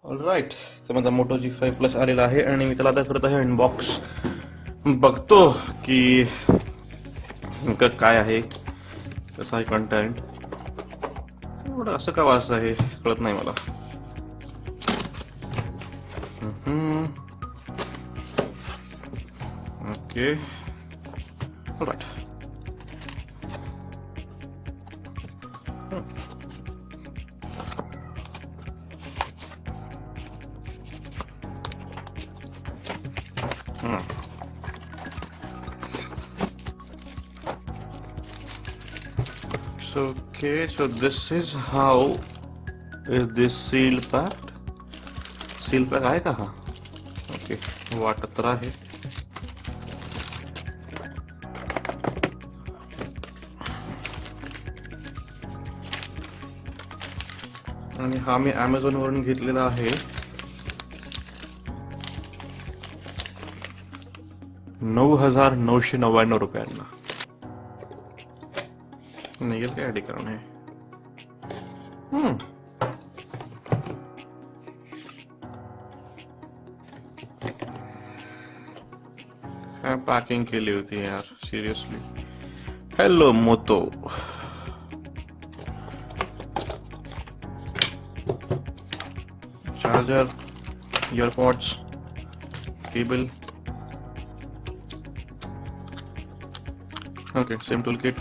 All right, तर माझा मोटो G5 plus आलेला आहे आणि मी त्याला आता करत आहे अनबॉक्स. बघतो की नेमकं काय आहे, कसं आहे कंटेंट. एवढं असं का वाजत आहे कळत नाही मला. Okay, all right. Okay, so this is how is this seal packed. Seal pack आहे का हा? ओके, वाटत तर आहे. आणि हा मी Amazon वरून घेतलेला आहे. 9,999 रुपयांना. निघेल काय ठिकाण आहे. काय पॅकिंग केली होती यार, seriously. Hello Moto. Charger, EarPods, cable. Okay, same tool kit.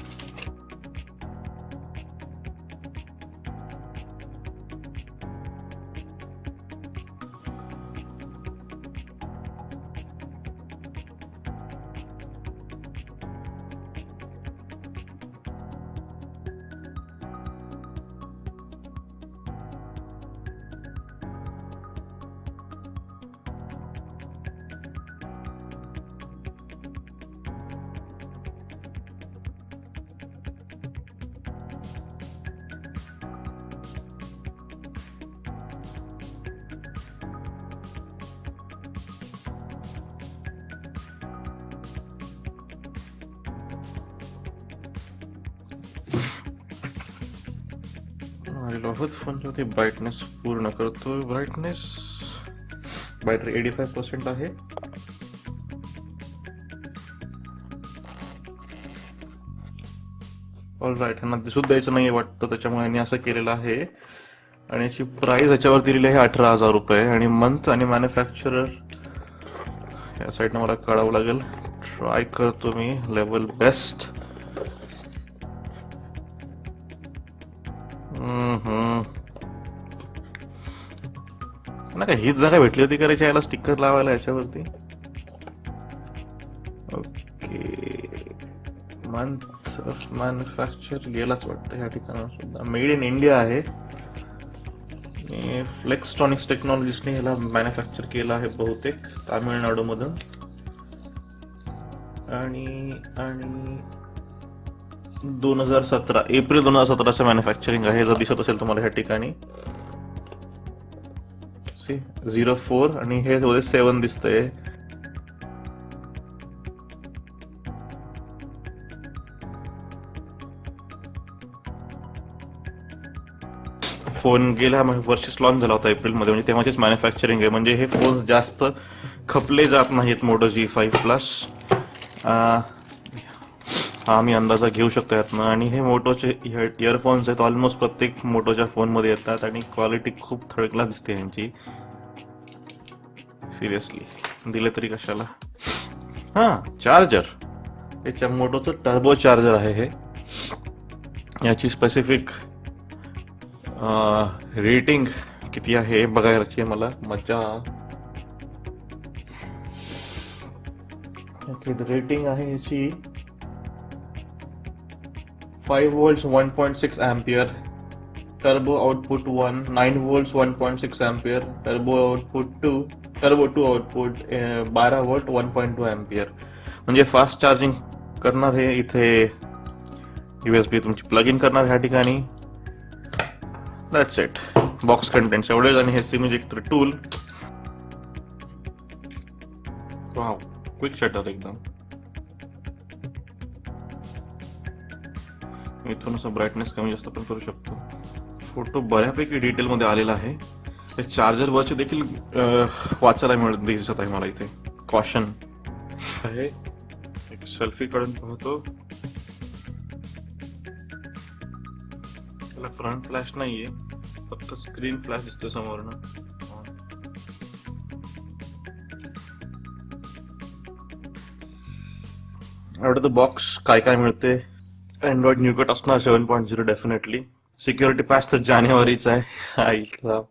फोनची ब्राईटनेस पूर्ण करतो. ब्राईटनेस बॅटरी 85% आहे. ऑलराईट, ह्यांना दिसून द्यायचं नाही वाटतं, त्याच्यामुळे यांनी असं केलेलं आहे. आणि याची प्राइस याच्यावर दिलेली आहे 18,000 रुपये. आणि मंथ आणि मॅन्युफॅक्चरर या साईडनं मला कळावं लागेल. ट्राय करतो मी लेवल बेस्ट. ना का हीच जागा भेटली होती करायची याला स्टिकर लावायला याच्यावरती. ओके, मंथ ऑफ मॅन्युफॅक्चर गेलाच वाटतं ह्या ठिकाणावर सुद्धा. मेड इन इंडिया आहे. फ्लेक्स्ट्रॉनिक्स टेक्नॉलॉजीसने ह्याला मॅन्युफॅक्चर केलं आहे बहुतेक तामिळनाडू मधून. आणि 2017 एप्रिल 2017 मॅन्युफॅक्चरिंग आहे, जर दिसत असेल तुम्हाला ह्या ठिकाणी. 04 आणि हे 7 दिसतंय. फोन गेल्या वर्षीच लॉन्च झाला होता एप्रिलमध्ये, म्हणजे तेव्हाचीच मॅन्युफॅक्चरिंग आहे. म्हणजे हे फोन्स जास्त खपले जात नाहीत मोटो G5 प्लस. हा मी अंदाजा घेऊ शकतो यातनं. आणि हे मोटोचे इयरफोन्स आहेत, ऑलमोस्ट प्रत्येक मोटोच्या फोनमध्ये येतात आणि क्वालिटी खूप थर्ड क्लास दिसते यांची. सिरियसली दिले तरी कशाला. चार्जर, याच्या मोटोचं टर्बो चार्जर आहे हे. याची स्पेसिफिक रेटिंग किती आहे बघायची मला मजा. ओके, रेटिंग आहे याची 5 volts 1.6 ampere, turbo output 1, 9 volts 1.6 ampere, turbo output 2, turbo 2 output 12 volt 1.2 ampere. म्हणजे फास्ट चार्जिंग करणार हे. इथे USB तुमची प्लग इन करणार ह्या ठिकाणी. That's it. बॉक्स कंटेंट्स एवढेच. आणि हे सिम इजेक्टर टूल. वाव, क्विक शटर एकदम. इथून असं ब्राईटनेस कमी जास्त पण करू शकतो. फोटो बऱ्यापैकी डिटेलमध्ये आलेला आहे. ते चार्जर वरचे देखील वाचायला दिसत आहे मला इथे कॉशन आहे. एक सेल्फी काढून पाहतो. त्याला फ्रंट फ्लॅश नाहीये, फक्त स्क्रीन फ्लॅश दिसतो समोरनं. आउट ऑफ द बॉक्स काय काय मिळते? अँड्रॉइड न्यूकट असणार 7.0 डेफिनेटली. सिक्युरिटी पॅच तर जानेवारीचा आहे. हा इथला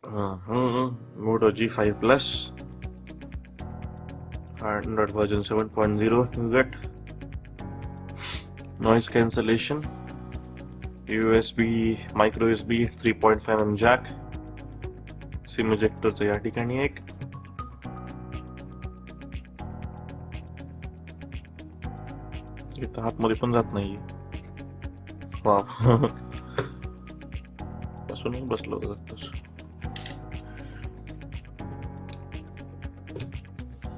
Moto G5 Plus, Android version 7.0 you get. Noise cancellation, USB, micro USB 3.5mm jack, SIM ejector या ठिकाणी एक. इथं आतमध्ये पण जात नाहीये. वाव. बसूनच बसलो होतो.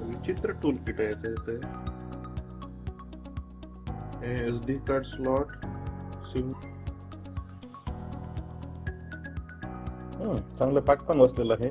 विचित्र टूल किट आहे इथे. SD card slot, SIM. चांगलं पॅक पण बसलेलं आहे.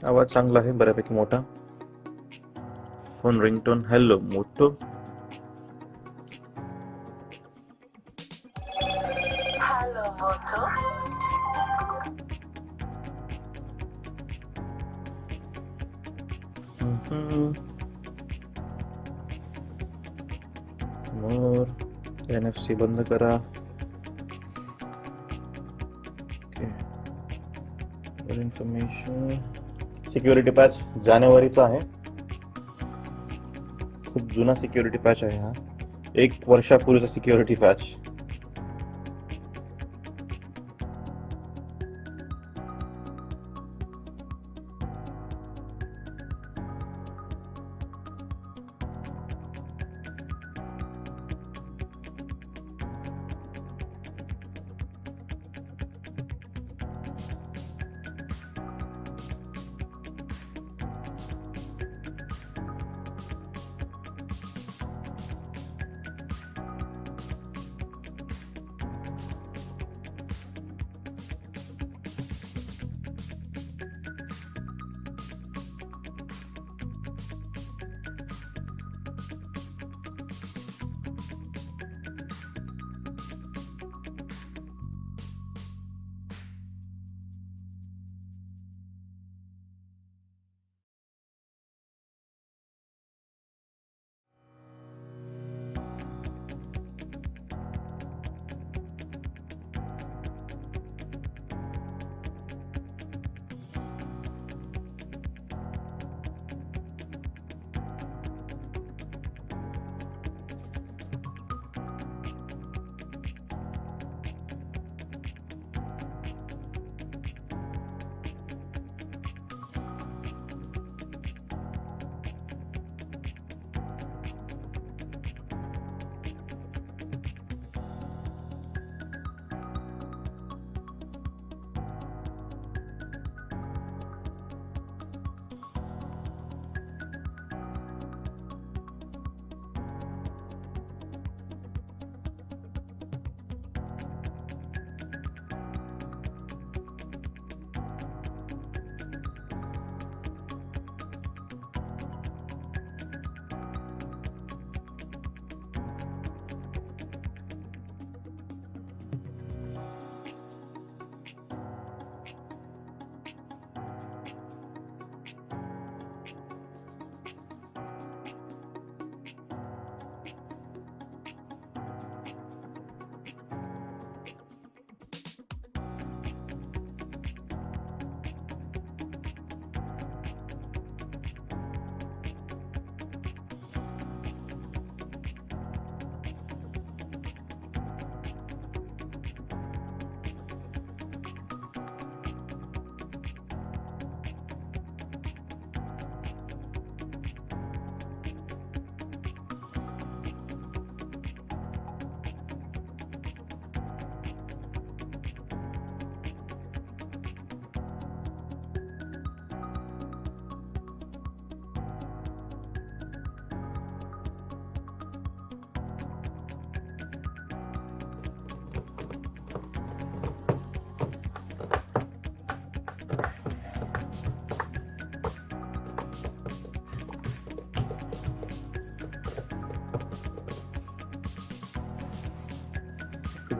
आवाज चांगला आहे, बऱ्यापैकी मोठा. फोन रिंगटोन हॅलो मोटो. हॅलो मोटो. मोर NFC बंद करा. इन्फॉर्मेशन. सिक्युरिटी पॅच जानेवारीचा आहे. खूप जुना सिक्युरिटी पॅच आहे हा. 1 वर्षापूर्वीचा security patch.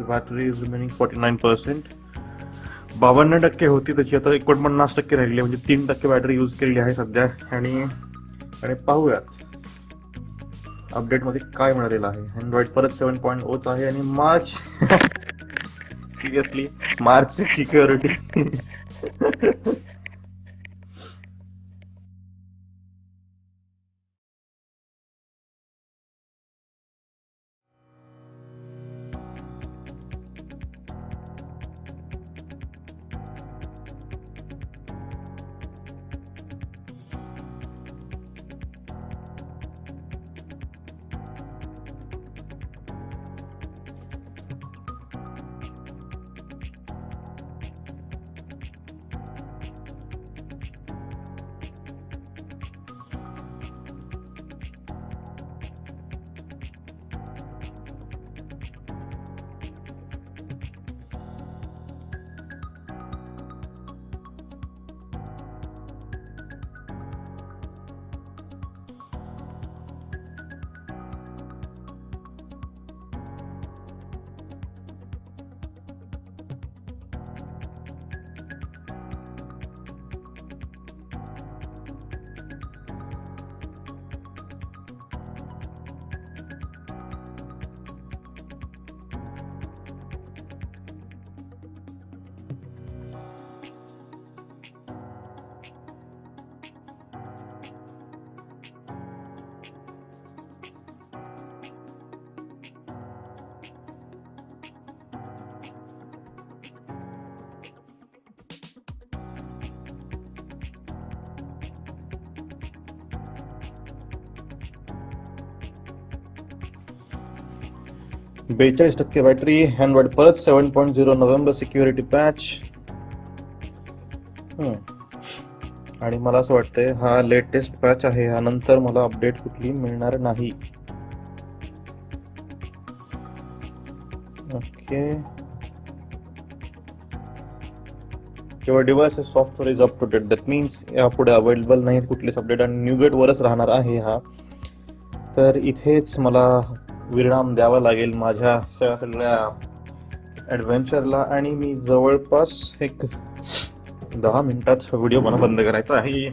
Battery is remaining 49%. 52% होती त्याची, आता 49% राहिली, म्हणजे 3% बॅटरी यूज केलेली आहे सध्या. आणि पाहूयात अपडेटमध्ये काय मिळालेलं आहे. अँड्रॉइड परत 7.0 आहे आणि मार्च सिरियसली मार्च सिक्युरिटी. %42 बॅटरी. अँड्रॉइड परत 7.0 नोव्हेंबर सिक्युरिटी पॅच. आणि मला असं वाटतंय हा लेटेस्ट पॅच आहे, ह्यानंतर मला अपडेट कुठली मिळणार नाही. Okay, your device software is up to date. That means यापुढे अवेलेबल नाहीत कुठलेच अपडेट आणि न्यूगेट वरच राहणार आहे हा. तर इथेच मला विराम द्यावा लागेल माझ्या सगळ्या ॲडव्हेंचरला, आणि मी जवळपास एक 10 मिनिटात व्हिडिओ बंद करायचा आहे.